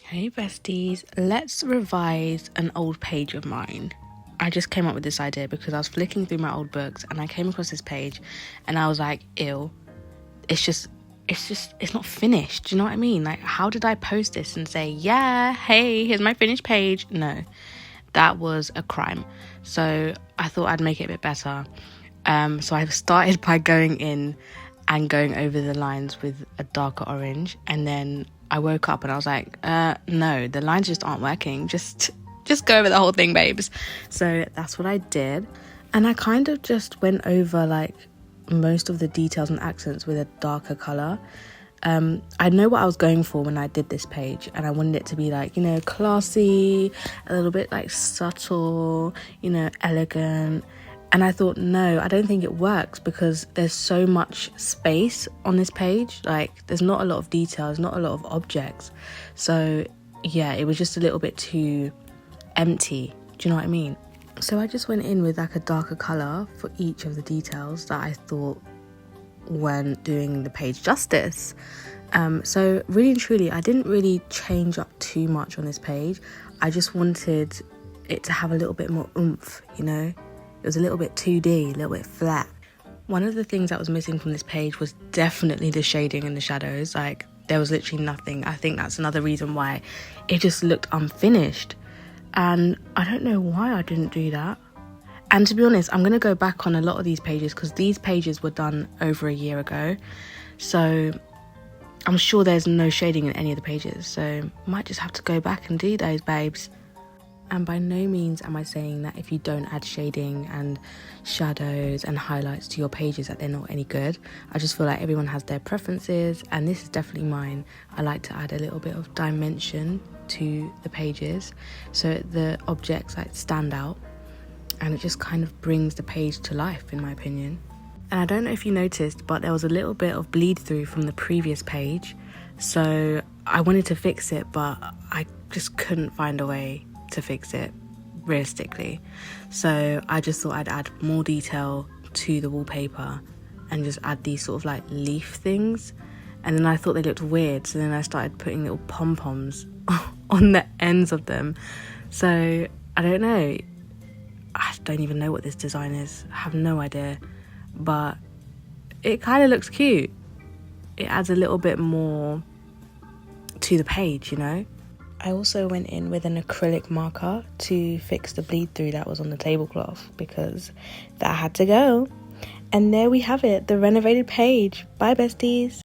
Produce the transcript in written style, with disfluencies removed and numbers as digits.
Hey besties, let's revise an old page of mine. I just came up with this idea because I was flicking through my old books and I came across this page and I was like, ew, it's not finished. Do you know what I mean? Like, how did I post this and say, yeah, hey, here's my finished page? No, that was a crime. So I thought I'd make it a bit better. So I started by going in and going over the lines with a darker orange, and then I woke up and I was like, no, the lines just aren't working. Just go over the whole thing, babes. So that's what I did, and I kind of just went over like most of the details and accents with a darker color. I know what I was going for when I did this page, and I wanted it to be like, classy, a little bit like subtle, elegant. And I thought, no, I don't think it works because there's so much space on this page. Like, there's not a lot of details, not a lot of objects. So yeah, it was just a little bit too empty. Do you know what I mean? So I just went in with like a darker color for each of the details that I thought weren't doing the page justice. So really and truly, I didn't really change up too much on this page. I just wanted it to have a little bit more oomph, It was a little bit 2D, a little bit flat. One of the things that was missing from this page was definitely the shading and the shadows. Like, there was literally nothing. I think that's another reason why it just looked unfinished. And I don't know why I didn't do that. And to be honest, I'm going to go back on a lot of these pages because these pages were done over a year ago. So I'm sure there's no shading in any of the pages. So might just have to go back and do those, babes. And by no means am I saying that if you don't add shading and shadows and highlights to your pages that they're not any good. I just feel like everyone has their preferences, and this is definitely mine. I like to add a little bit of dimension to the pages so the objects like stand out, and it just kind of brings the page to life, in my opinion. And I don't know if you noticed, but there was a little bit of bleed through from the previous page, so I wanted to fix it, but I just couldn't find a way to fix it realistically. So I just thought I'd add more detail to the wallpaper and just add these sort of like leaf things, and then I thought they looked weird, so then I started putting little pom-poms on the ends of them. So I don't know, I don't even know what this design is. I have no idea, but it kind of looks cute. It adds a little bit more to the page, I also went in with an acrylic marker to fix the bleed through that was on the tablecloth because that had to go. And there we have it, the renovated page. Bye, besties.